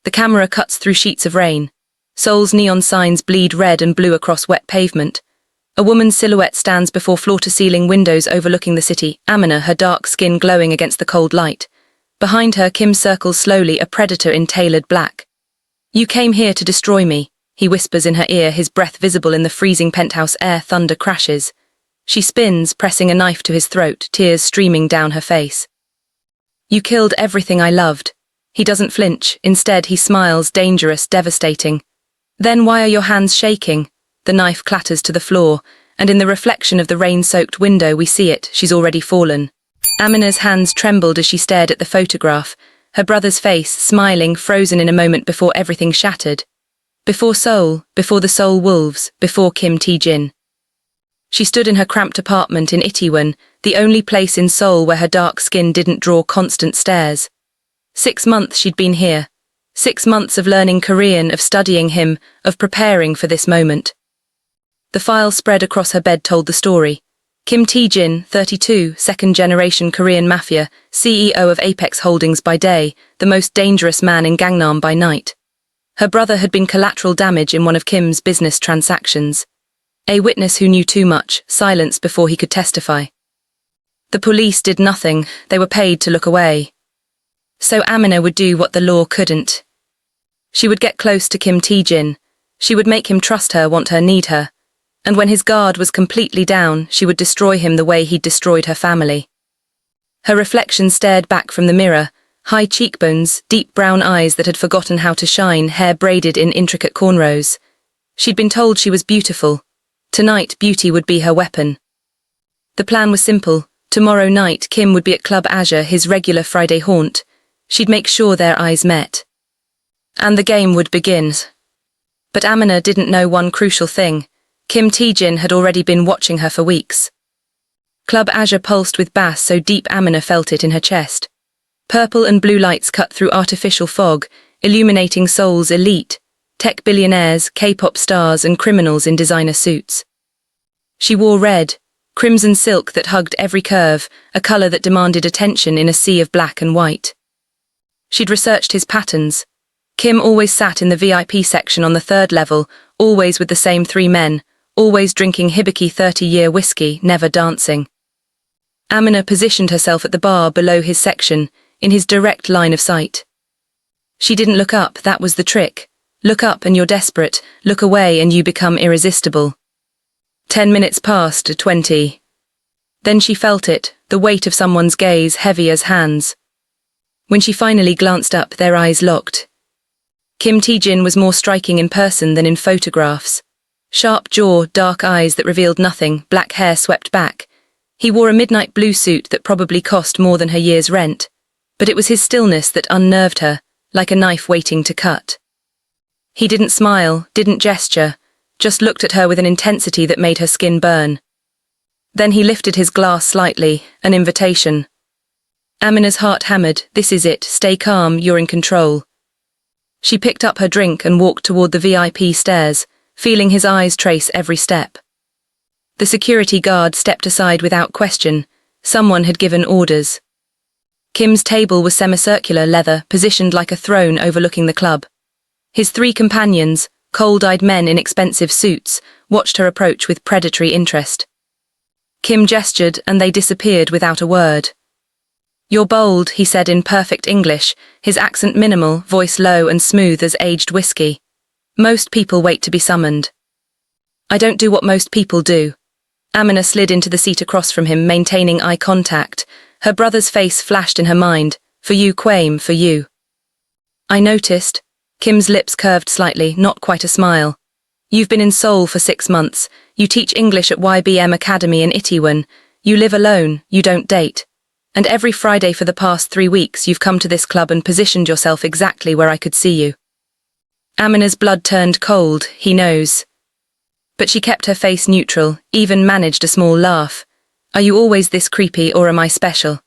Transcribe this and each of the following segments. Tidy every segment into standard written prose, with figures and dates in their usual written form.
The camera cuts through sheets of rain. Seoul's neon signs bleed red and blue across wet pavement. A woman's silhouette stands before floor-to-ceiling windows overlooking the city, Amina, her dark skin glowing against the cold light. Behind her, Kim circles slowly, a predator in tailored black. "You came here to destroy me," he whispers in her ear, his breath visible in the freezing penthouse air. Thunder crashes. She spins, pressing a knife to his throat, tears streaming down her face. "You killed everything I loved." He doesn't flinch. Instead, he smiles, dangerous, devastating. "Then why are your hands shaking?" The knife clatters to the floor, and in the reflection of the rain-soaked window we see it, she's already fallen. Amina's hands trembled as she stared at the photograph, her brother's face, smiling, frozen in a moment before everything shattered. Before Seoul, before the Seoul Wolves, before Kim Tae-jin. She stood in her cramped apartment in Itaewon, the only place in Seoul where her dark skin didn't draw constant stares. 6 months she'd been here. 6 months of learning Korean, of studying him, of preparing for this moment. The file spread across her bed told the story. Kim Tae-jin, 32, second-generation Korean Mafia, CEO of Apex Holdings by day, the most dangerous man in Gangnam by night. Her brother had been collateral damage in one of Kim's business transactions. A witness who knew too much, silenced before he could testify. The police did nothing, they were paid to look away. So Amina would do what the law couldn't. She would get close to Kim Tae-jin. She would make him trust her, want her, need her. And when his guard was completely down, she would destroy him the way he'd destroyed her family. Her reflection stared back from the mirror, high cheekbones, deep brown eyes that had forgotten how to shine, hair braided in intricate cornrows. She'd been told she was beautiful. Tonight, beauty would be her weapon. The plan was simple. Tomorrow night, Kim would be at Club Azure, his regular Friday haunt. She'd make sure their eyes met. And the game would begin. But Amina didn't know one crucial thing. Kim Tae-jin had already been watching her for weeks. Club Azure pulsed with bass so deep Amina felt it in her chest. Purple and blue lights cut through artificial fog, illuminating Seoul's elite, tech billionaires, K-pop stars and criminals in designer suits. She wore red, crimson silk that hugged every curve, a color that demanded attention in a sea of black and white. She'd researched his patterns. Kim always sat in the VIP section on the 3rd level, always with the same 3 men, always drinking Hibiki 30-year whiskey, never dancing. Amina positioned herself at the bar below his section, in his direct line of sight. She didn't look up, that was the trick. Look up and you're desperate, look away and you become irresistible. 10 minutes passed, 20. Then she felt it, the weight of someone's gaze heavy as hands. When she finally glanced up, their eyes locked. Kim Tae-jin was more striking in person than in photographs. Sharp jaw, dark eyes that revealed nothing, black hair swept back. He wore a midnight blue suit that probably cost more than her year's rent. But it was his stillness that unnerved her, like a knife waiting to cut. He didn't smile, didn't gesture, just looked at her with an intensity that made her skin burn. Then he lifted his glass slightly, an invitation. Amina's heart hammered, this is it, stay calm, you're in control. She picked up her drink and walked toward the VIP stairs, feeling his eyes trace every step. The security guard stepped aside without question. Someone had given orders. Kim's table was semicircular leather, positioned like a throne overlooking the club. His 3 companions, cold-eyed men in expensive suits, watched her approach with predatory interest. Kim gestured and they disappeared without a word. "You're bold," he said in perfect English, his accent minimal, voice low and smooth as aged whiskey. "Most people wait to be summoned." "I don't do what most people do." Amina slid into the seat across from him, maintaining eye contact. Her brother's face flashed in her mind. "For you, Quame, for you." "I noticed." Kim's lips curved slightly, not quite a smile. "You've been in Seoul for 6 months. You teach English at YBM Academy in Itaewon. You live alone, you don't date. And every Friday for the past 3 weeks you've come to this club and positioned yourself exactly where I could see you." Amina's blood turned cold, he knows. But she kept her face neutral, even managed a small laugh. "Are you always this creepy or am I special?"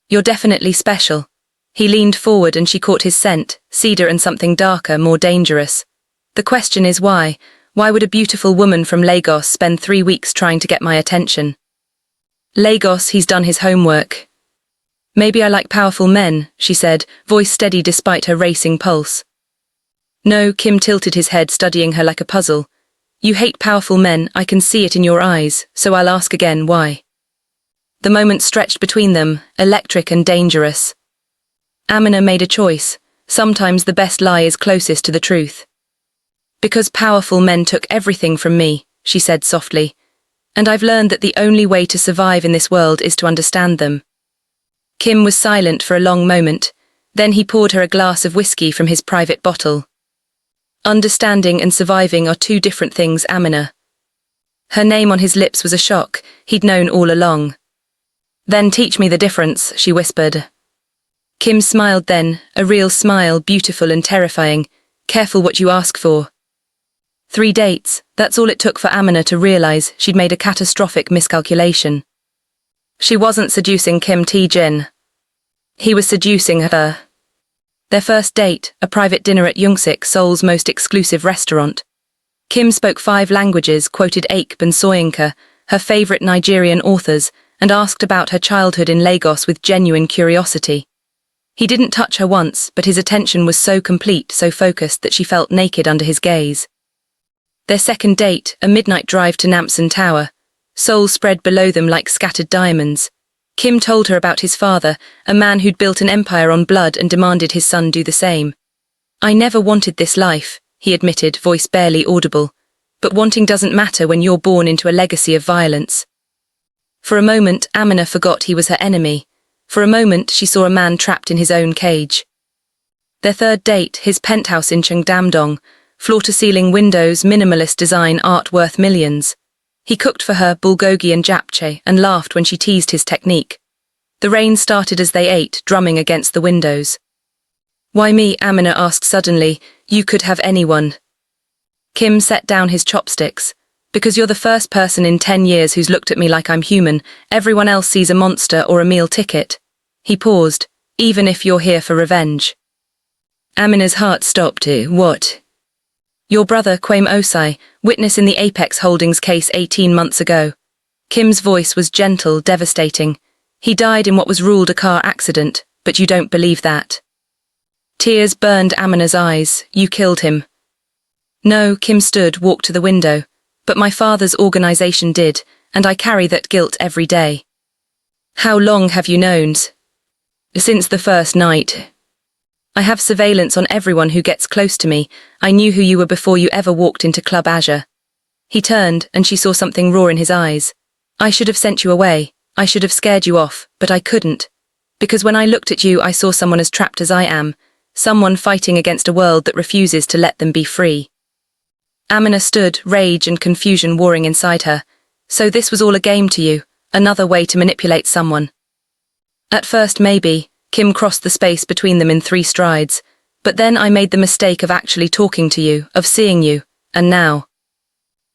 "You're definitely special." He leaned forward and she caught his scent, cedar and something darker, more dangerous. "The question is why? Why would a beautiful woman from Lagos spend 3 weeks trying to get my attention?" "Lagos, he's done his homework." Maybe I like powerful men, she said, voice steady despite her racing pulse. No, Kim tilted his head, studying her like a puzzle. You hate powerful men, I can see it in your eyes, so I'll ask again, why? The moment stretched between them, electric and dangerous. Amina made a choice. Sometimes the best lie is closest to the truth. Because powerful men took everything from me, she said softly. And I've learned that the only way to survive in this world is to understand them. Kim was silent for a long moment. Then he poured her a glass of whiskey from his private bottle. Understanding and surviving are two different things, Amina. Her name on his lips was a shock. He'd known all along. Then teach me the difference, she whispered. Kim smiled then, a real smile, beautiful and terrifying. Careful what you ask for. 3 dates, that's all it took for Amina to realize she'd made a catastrophic miscalculation. She wasn't seducing Kim Tae-jin. He was seducing her. Their first date, a private dinner at Youngsik, Seoul's most exclusive restaurant. Kim spoke 5 languages, quoted Akpe and Soyinka, her favorite Nigerian authors, and asked about her childhood in Lagos with genuine curiosity. He didn't touch her once, but his attention was so complete, so focused that she felt naked under his gaze. Their second date, a midnight drive to Namsan Tower. Seoul spread below them like scattered diamonds. Kim told her about his father, a man who'd built an empire on blood and demanded his son do the same. I never wanted this life, he admitted, voice barely audible. But wanting doesn't matter when you're born into a legacy of violence. For a moment, Amina forgot he was her enemy. For a moment, she saw a man trapped in his own cage. Their third date, his penthouse in Cheongdam-dong, floor-to-ceiling windows, minimalist design, art worth millions. He cooked for her bulgogi and japchae and laughed when she teased his technique. The rain started as they ate, drumming against the windows. Why me? Amina asked suddenly. You could have anyone. Kim set down his chopsticks. Because you're the first person in 10 years who's looked at me like I'm human. Everyone else sees a monster or a meal ticket. He paused. Even if you're here for revenge. Amina's heart stopped. What? Your brother, Kwame Osai, witness in the Apex Holdings case 18 months ago. Kim's voice was gentle, devastating. He died in what was ruled a car accident, but you don't believe that. Tears burned Amina's eyes. You killed him. No, Kim stood, walked to the window. But my father's organization did, and I carry that guilt every day. How long have you known? Since the first night. I have surveillance on everyone who gets close to me. I knew who you were before you ever walked into Club Azure. He turned, and she saw something raw in his eyes. I should have sent you away. I should have scared you off, but I couldn't. Because when I looked at you, I saw someone as trapped as I am. Someone fighting against a world that refuses to let them be free. Amina stood, rage and confusion warring inside her. So this was all a game to you, another way to manipulate someone. At first, maybe. Kim crossed the space between them in 3 strides. But then I made the mistake of actually talking to you, of seeing you, and now.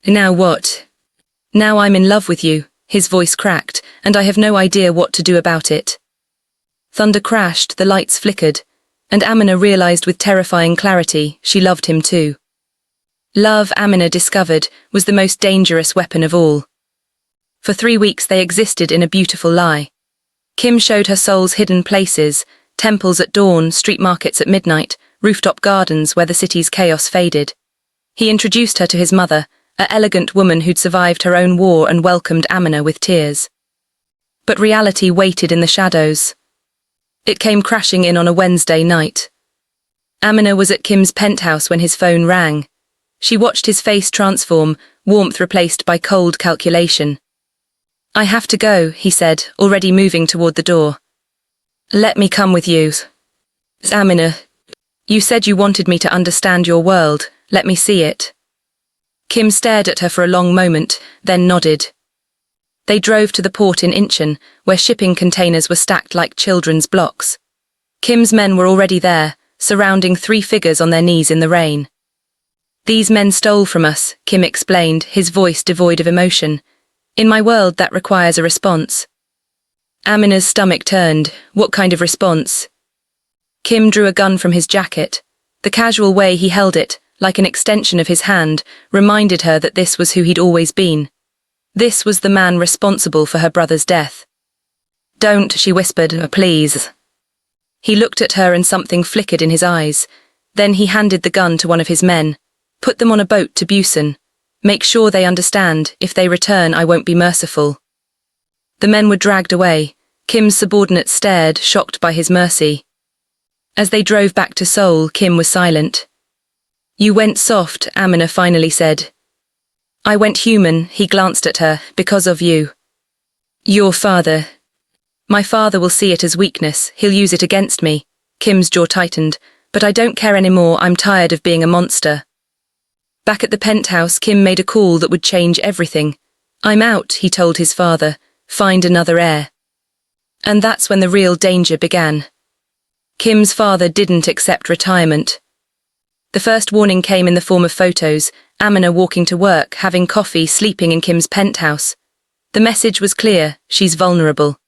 Now what? Now I'm in love with you, his voice cracked, and I have no idea what to do about it. Thunder crashed, the lights flickered, and Amina realized with terrifying clarity she loved him too. Love, Amina discovered, was the most dangerous weapon of all. For 3 weeks they existed in a beautiful lie. Kim showed her Seoul's hidden places, temples at dawn, street markets at midnight, rooftop gardens where the city's chaos faded. He introduced her to his mother, an elegant woman who'd survived her own war and welcomed Amina with tears. But reality waited in the shadows. It came crashing in on a Wednesday night. Amina was at Kim's penthouse when his phone rang. She watched his face transform, warmth replaced by cold calculation. I have to go, he said, already moving toward the door. Let me come with you. Amina, you said you wanted me to understand your world. Let me see it. Kim stared at her for a long moment, then nodded. They drove to the port in Incheon, where shipping containers were stacked like children's blocks. Kim's men were already there, surrounding 3 figures on their knees in the rain. These men stole from us, Kim explained, his voice devoid of emotion. In my world, that requires a response. Amina's stomach turned. What kind of response? Kim drew a gun from his jacket. The casual way he held it, like an extension of his hand, reminded her that this was who he'd always been. This was the man responsible for her brother's death. Don't, she whispered, please. He looked at her and something flickered in his eyes. Then he handed the gun to one of his men. Put them on a boat to Busan. Make sure they understand, if they return I won't be merciful. The men were dragged away. Kim's subordinates stared, shocked by his mercy. As they drove back to Seoul, Kim was silent. You went soft, Amina finally said. I went human, he glanced at her, because of you. Your father. My father will see it as weakness, he'll use it against me. Kim's jaw tightened. But I don't care anymore, I'm tired of being a monster. Back at the penthouse, Kim made a call that would change everything. I'm out, he told his father. Find another heir. And that's when the real danger began. Kim's father didn't accept retirement. The first warning came in the form of photos, Amina walking to work, having coffee, sleeping in Kim's penthouse. The message was clear, she's vulnerable.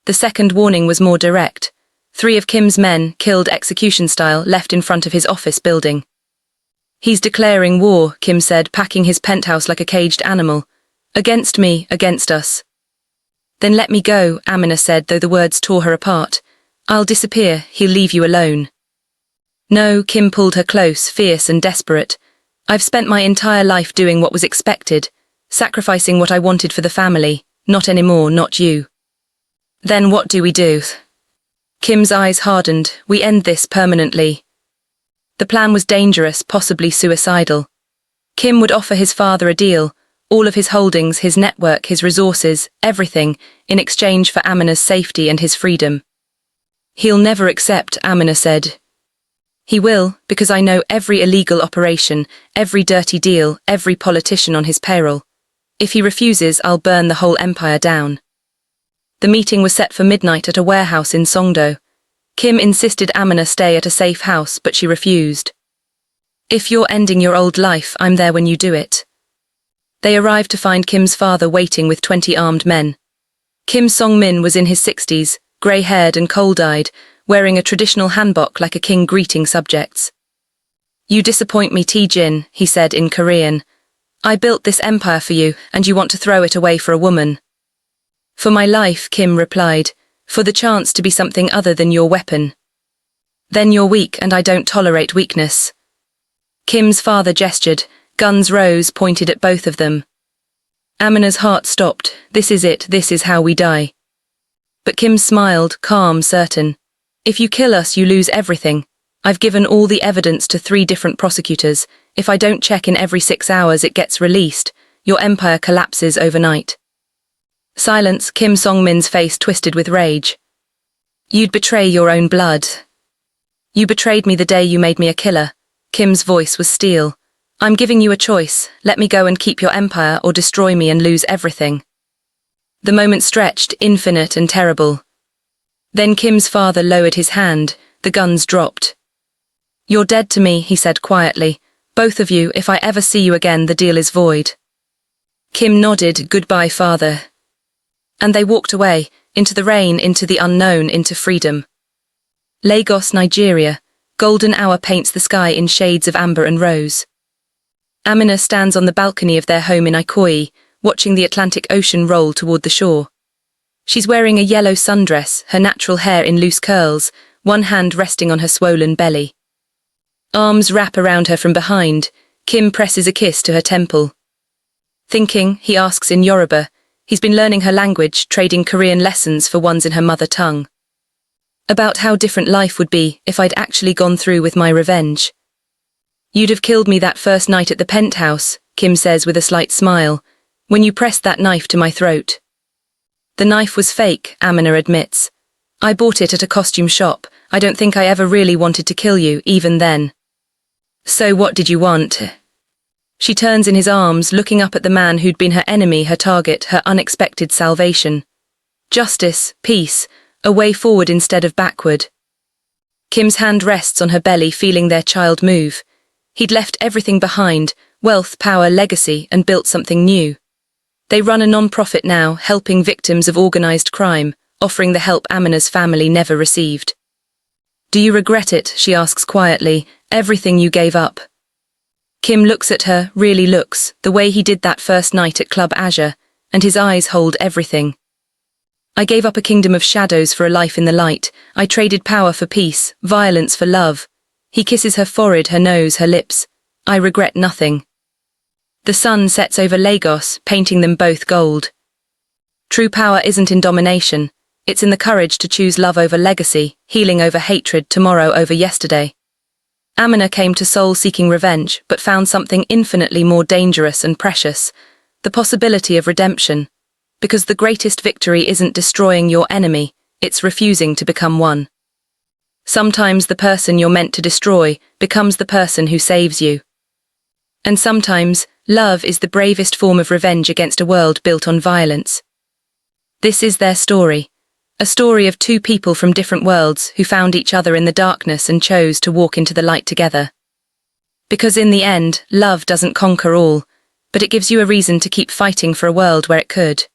The second warning was more direct. 3 of Kim's men, killed execution style, left in front of his office building. He's declaring war, Kim said, packing his penthouse like a caged animal. Against me, against us. Then let me go, Amina said, though the words tore her apart. I'll disappear, he'll leave you alone. No, Kim pulled her close, fierce and desperate. I've spent my entire life doing what was expected, sacrificing what I wanted for the family. Not anymore, not you. Then what do we do? Kim's eyes hardened. We end this permanently. The plan was dangerous, possibly suicidal. Kim would offer his father a deal, all of his holdings, his network, his resources, everything, in exchange for Amina's safety and his freedom. He'll never accept, Amina said. He will, because I know every illegal operation, every dirty deal, every politician on his payroll. If he refuses, I'll burn the whole empire down. The meeting was set for midnight at a warehouse in Songdo. Kim insisted Amina stay at a safe house, but she refused. If you're ending your old life, I'm there when you do it. They arrived to find Kim's father waiting with 20 armed men. Kim Song-min was in his 60s, grey-haired and cold-eyed, wearing a traditional hanbok like a king greeting subjects. You disappoint me, Tae-jin, he said in Korean. I built this empire for you, and you want to throw it away for a woman. For my life, Kim replied, for the chance to be something other than your weapon. Then you're weak, and I don't tolerate weakness. Kim's father gestured. Guns rose, pointed at both of them. Amina's heart stopped. This is it, this is how we die. But Kim smiled, calm, certain. If you kill us, you lose everything. I've given all the evidence to 3 different prosecutors. If I don't check in every 6 hours, it gets released. Your empire collapses overnight. Silence. Kim Song-min's face twisted with rage. You'd betray your own blood. You betrayed me the day you made me a killer. Kim's voice was steel. I'm giving you a choice. Let me go and keep your empire, or destroy me and lose everything. The moment stretched, infinite and terrible. Then Kim's father lowered his hand. The guns dropped. You're dead to me, he said quietly. Both of you, if I ever see you again, the deal is void. Kim nodded. Goodbye, father. And they walked away, into the rain, into the unknown, into freedom. Lagos, Nigeria. Golden hour paints the sky in shades of amber and rose. Amina stands on the balcony of their home in Ikoyi, watching the Atlantic Ocean roll toward the shore. She's wearing a yellow sundress, her natural hair in loose curls, one hand resting on her swollen belly. Arms wrap around her from behind. Kim presses a kiss to her temple. Thinking, he asks in Yoruba. He's been learning her language, trading Korean lessons for ones in her mother tongue. About how different life would be if I'd actually gone through with my revenge. You'd have killed me that first night at the penthouse, Kim says with a slight smile, when you pressed that knife to my throat. The knife was fake, Amina admits. I bought it at a costume shop. I don't think I ever really wanted to kill you, even then. So what did you want? She turns in his arms, looking up at the man who'd been her enemy, her target, her unexpected salvation. Justice, peace, a way forward instead of backward. Kim's hand rests on her belly, feeling their child move. He'd left everything behind, wealth, power, legacy, and built something new. They run a non-profit now, helping victims of organized crime, offering the help Amina's family never received. Do you regret it? She asks quietly. Everything you gave up. Kim looks at her, really looks, the way he did that first night at Club Azure, and his eyes hold everything. I gave up a kingdom of shadows for a life in the light. I traded power for peace, violence for love. He kisses her forehead, her nose, her lips. I regret nothing. The sun sets over Lagos, painting them both gold. True power isn't in domination. It's in the courage to choose love over legacy, healing over hatred, tomorrow over yesterday. Amina came to Seoul seeking revenge, but found something infinitely more dangerous and precious, the possibility of redemption. Because the greatest victory isn't destroying your enemy, it's refusing to become one. Sometimes the person you're meant to destroy becomes the person who saves you. And sometimes, love is the bravest form of revenge against a world built on violence. This is their story. A story of two people from different worlds who found each other in the darkness and chose to walk into the light together. Because in the end, love doesn't conquer all, but it gives you a reason to keep fighting for a world where it could.